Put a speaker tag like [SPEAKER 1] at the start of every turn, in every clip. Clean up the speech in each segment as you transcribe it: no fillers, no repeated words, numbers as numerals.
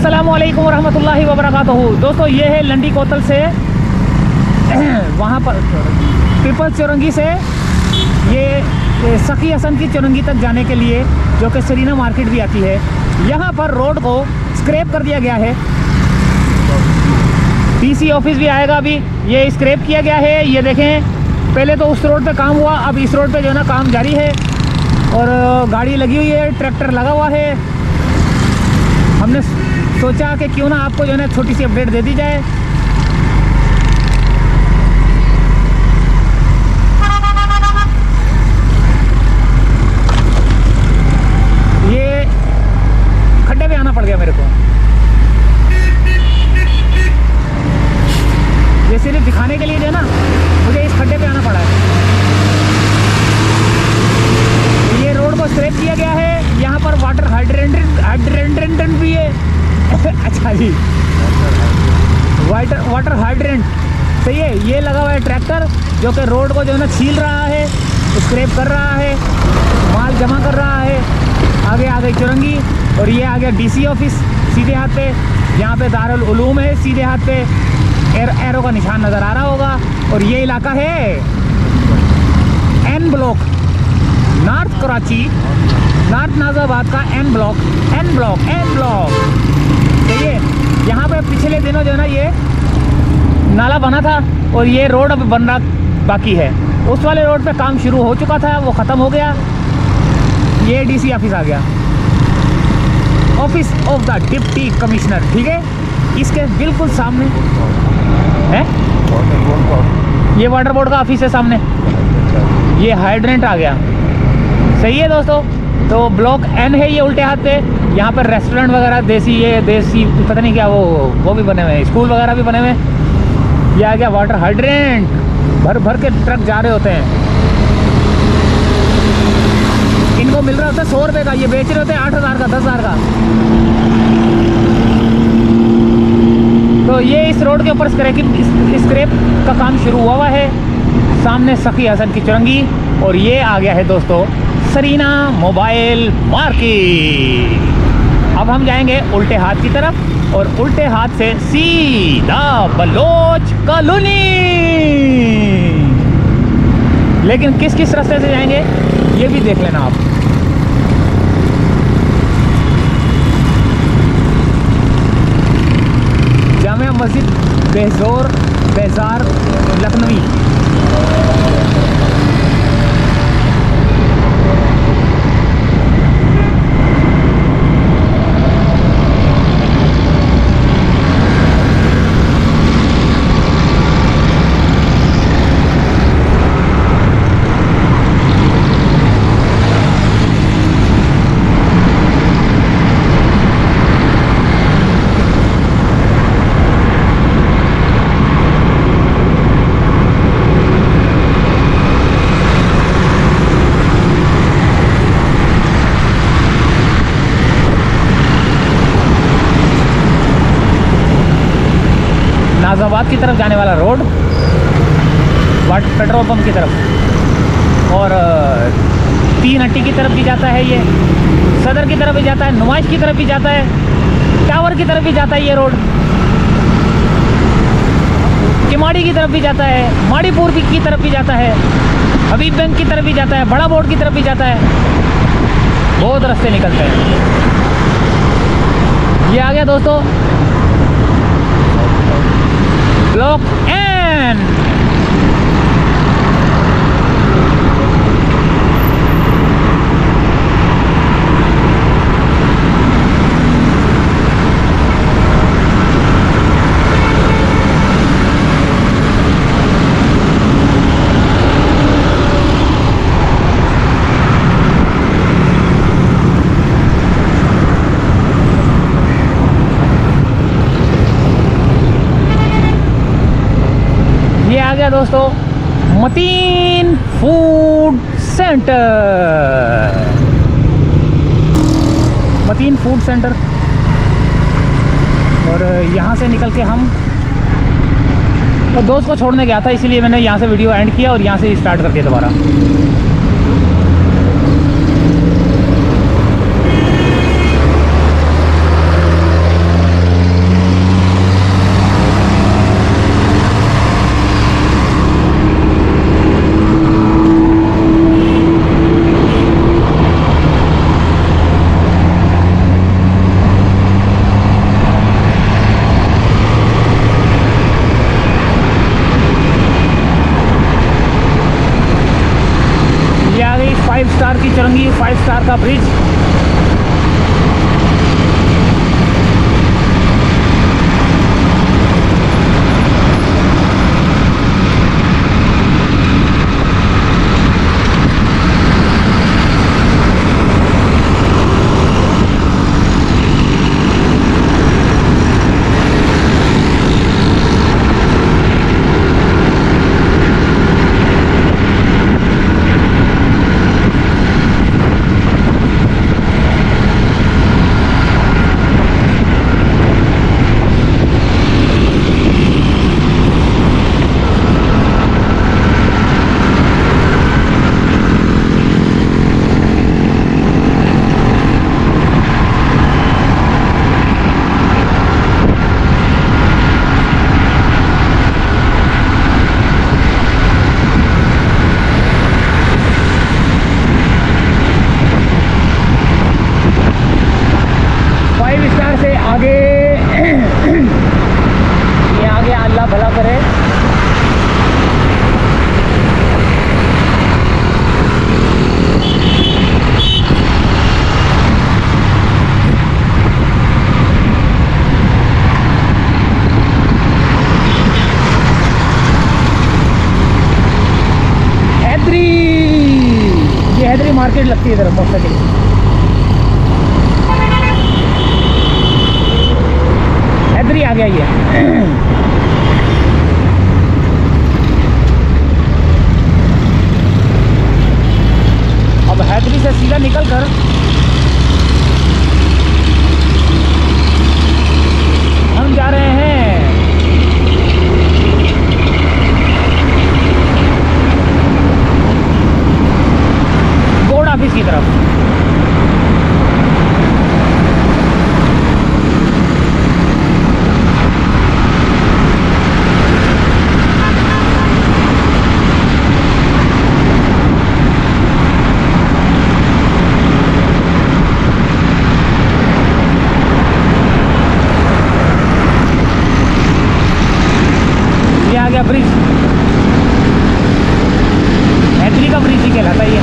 [SPEAKER 1] अस्सलामुअलैकुम वरहमतुल्लाहि वबरकातुहू। दोस्तों ये है लंडी कोतल से वहाँ पर पीपल्स चौरंगी से ये सखी हसन की चौरंगी तक जाने के लिए, जो कि सरीना मार्केट भी आती है, यहाँ पर रोड को स्क्रैप कर दिया गया है। डीसी ऑफिस भी आएगा, अभी ये स्क्रैप किया गया है। ये देखें, पहले तो उस रोड पे काम हुआ, अब इस रोड पे जो है ना काम जारी है और गाड़ी लगी हुई है, ट्रैक्टर लगा हुआ है। हमने सोचा कि क्यों ना आपको जो है ना छोटी सी अपडेट दे दी जाए। ये खड्डे पे आना पड़ गया मेरे को, ये सिर्फ दिखाने के लिए जो है ना मुझे इस खड्डे पे आना पड़ा है। ये रोड को स्क्रैप किया गया है। यहाँ पर वाटर हाइड्रेंट भी है। अच्छा जी, वाटर हाइड्रेंट सही है। ये लगा हुआ है ट्रैक्टर, जो कि रोड को जो है ना छील रहा है, स्क्रैप कर रहा है, माल जमा कर रहा है। आगे आ गई चौरंगी और ये आ गया डीसी ऑफिस सीधे हाथ पे। यहाँ पे दारुल उलूम है सीधे हाथ पे, एरो का निशान नज़र आ रहा होगा। और ये इलाका है N block, north Karachi, north Nazimabad का एन ब्लॉक। सही है। यहाँ पे पिछले दिनों जो है ना ये नाला बना था और ये रोड अब बनना बाकी है। उस वाले रोड पे काम शुरू हो चुका था, वो ख़त्म हो गया। ये डीसी ऑफिस आ गया, office of the deputy commissioner, ठीक है। इसके बिल्कुल सामने है ये वाटर बोर्ड का ऑफिस है सामने। ये हाइड्रेंट आ गया, सही है दोस्तों। तो ब्लॉक एन है ये उल्टे हाथ पे। यहाँ पर रेस्टोरेंट वगैरह देसी पता नहीं क्या वो भी बने हुए हैं, स्कूल वगैरह भी बने हुए हैं। ये आ गया वाटर हाइड्रेंट, भर के ट्रक जा रहे होते हैं। इनको मिल रहा होता है 100 रुपये का, ये बेच रहे होते हैं 8,000 का, 10,000 का। तो ये इस रोड के ऊपर स्क्रैप का काम शुरू हुआ है। सामने सखी हसन की चौरंगी और ये आ गया है दोस्तों सरीना मोबाइल मार्केट। अब हम जाएंगे उल्टे हाथ की तरफ और उल्टे हाथ से सीधा बलोच कॉलोनी। लेकिन किस रास्ते से जाएंगे ये भी देख लेना आप। जामिया मस्जिद बेजार लखनवी। नाज़ाबाद की तरफ जाने वाला रोड, पेट्रोल पंप की तरफ, और 3 हट्टी की तरफ भी जाता है। ये सदर की तरफ भी जाता है, नुमाइश की तरफ भी जाता है, टावर की तरफ भी जाता है। ये रोड किमाड़ी की तरफ भी जाता है, माड़ीपुर की तरफ भी जाता है, हबीब बैंक की तरफ भी जाता है, बड़ा बोर्ड की तरफ भी जाता है। बहुत रास्ते निकलते हैं। ये आ गया दोस्तों ब्लॉक एन। दोस्तों मतीन फूड सेंटर, और यहाँ से निकल के हम तो दोस्त को छोड़ने गया था, इसलिए मैंने यहाँ से वीडियो एंड किया और यहाँ से स्टार्ट करके दोबारा। चौरंगी 5 स्टार का ब्रिज। मार्केट लगती है इधर मोटरसाइकिल। हैदरी आ गया ये। अब हैदरी से सीधा निकल कर हम जा रहे हैं बोर्ड ऑफिस की तरफ। ये आ गया ब्रिज, हैदरी का ब्रिज ही कहलाता है ये।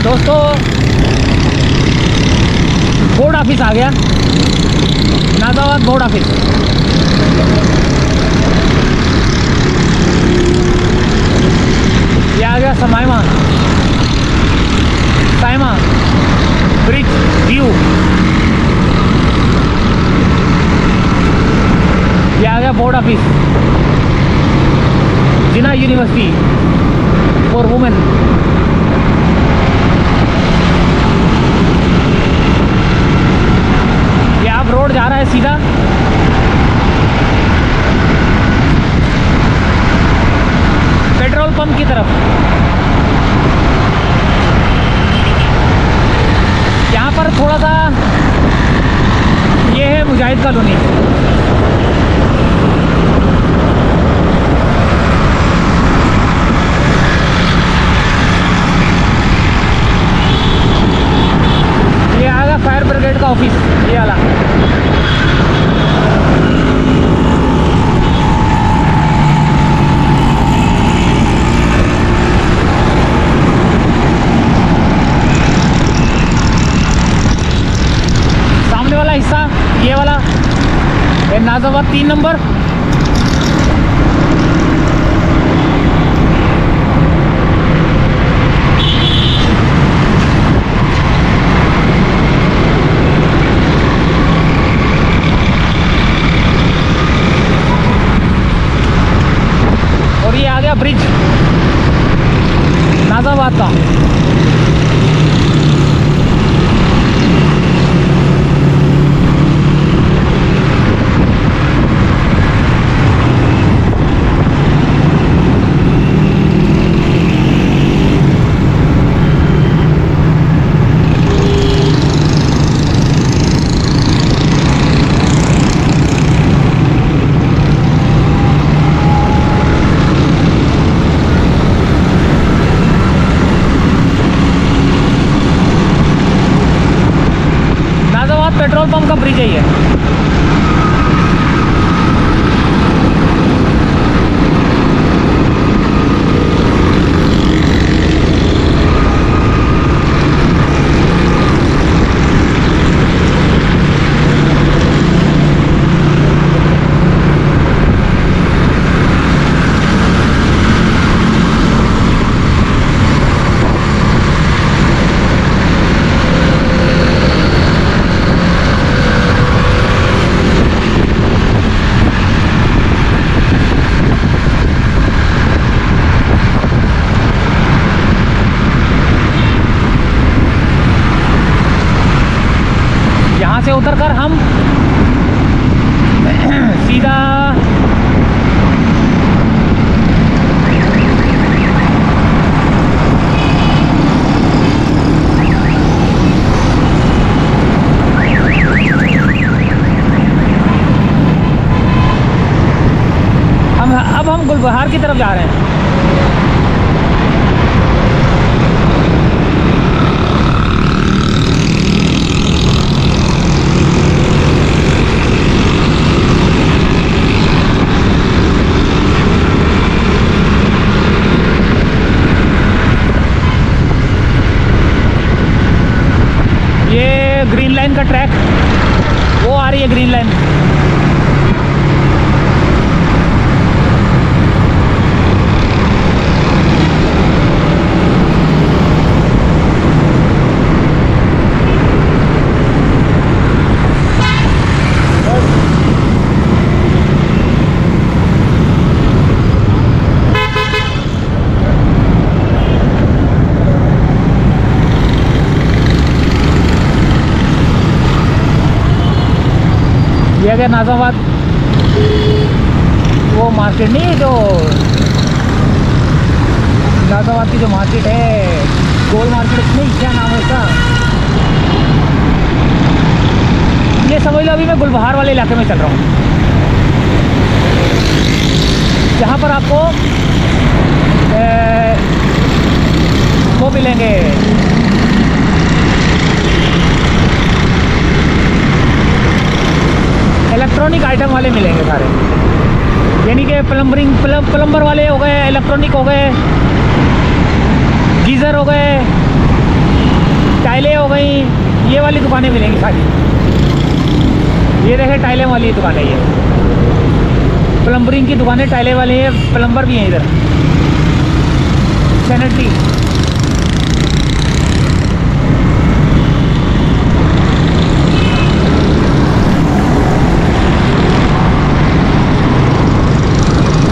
[SPEAKER 1] दोस्तों बोर्ड ऑफिस आ गया, नाजाबाद बोर्ड ऑफिस। ये आ गया समायमा ब्रिज व्यू। ये आ गया board office, Jinnah university for women. Road जा रहा है सीधा पेट्रोल पंप की तरफ। यहाँ पर थोड़ा सा ये है मुजाहिद कॉलोनी। ये आ गया फायर ब्रिगेड का ऑफिस, ये वाला। ये नाजाबाद 3 नंबर। और ये आ गया ब्रिज नाजाबाद का। पेट्रोल पंप का ब्रिज है ये। से उतरकर हम सीधा अब हम गुलबहार की तरफ जा रहे हैं। ग्रीन लाइन का ट्रैक वो आ रही है, ग्रीन लाइन। ये अगर नाजाबाद वो मार्केट नहीं है, जो नाजाबाद की जो मार्केट है, गोल मार्केट नहीं, क्या नाम है उसका, ये समझ लो अभी मैं गुलबहार वाले इलाके में चल रहा हूँ, जहाँ पर आपको वो मिलेंगे इलेक्ट्रॉनिक आइटम वाले मिलेंगे सारे, यानी कि प्लम्बर वाले हो गए, इलेक्ट्रॉनिक हो गए, गीज़र हो गए, टाइलें हो गई, ये वाली दुकानें मिलेंगी सारी। ये देखें टाइलें वाली दुकानें, ये प्लम्बरिंग की दुकानें टाइलें वाली है, प्लम्बर भी हैं इधर, सैनिटरी।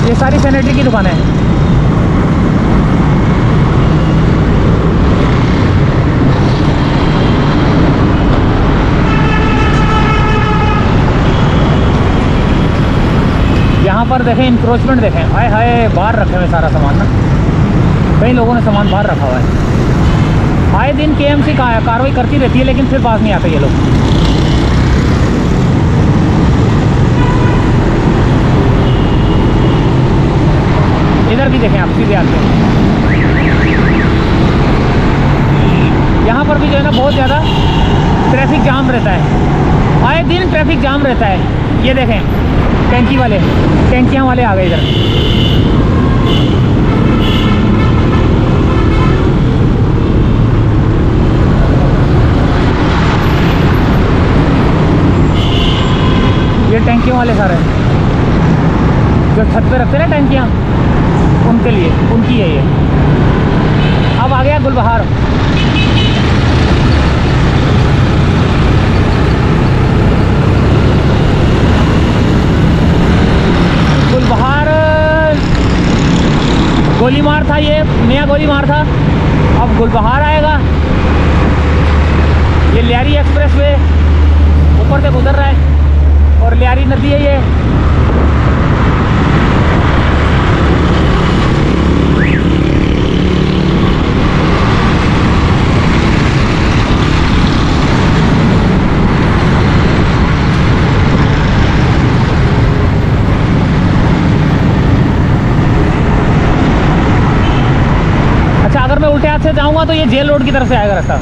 [SPEAKER 1] ये सारी सैनिटरी की दुकानें हैं। यहाँ पर देखें इंक्रोचमेंट देखें, हाय हाय बाहर रखे हुए सारा सामान ना, कई लोगों ने सामान बाहर रखा हुआ है। आए दिन केएमसी का कार्रवाई करती रहती है, लेकिन फिर पास नहीं आते ये लोग। इधर भी देखें आप, सीधे आते हैं, यहाँ पर भी जो है ना बहुत ज़्यादा ट्रैफिक जाम रहता है, आए दिन ट्रैफिक जाम रहता है। ये देखें टैंकी वाले, टैंकियाँ वाले आ गए इधर। ये टैंकियों वाले सारे जो छत पे रखते हैं ना टैंकियाँ, उनके लिए, उनकी है ये। अब आ गया गुलबहार। गुलबहार गोलीमार था, ये नया गोलीमार था। अब गुलबहार आएगा। ये लियारी एक्सप्रेस वे ऊपर से गुजर रहा है और लियारी नदी है ये। अच्छा, अगर मैं उल्टे हाथ से जाऊंगा तो ये जेल रोड की तरफ से आएगा रास्ता।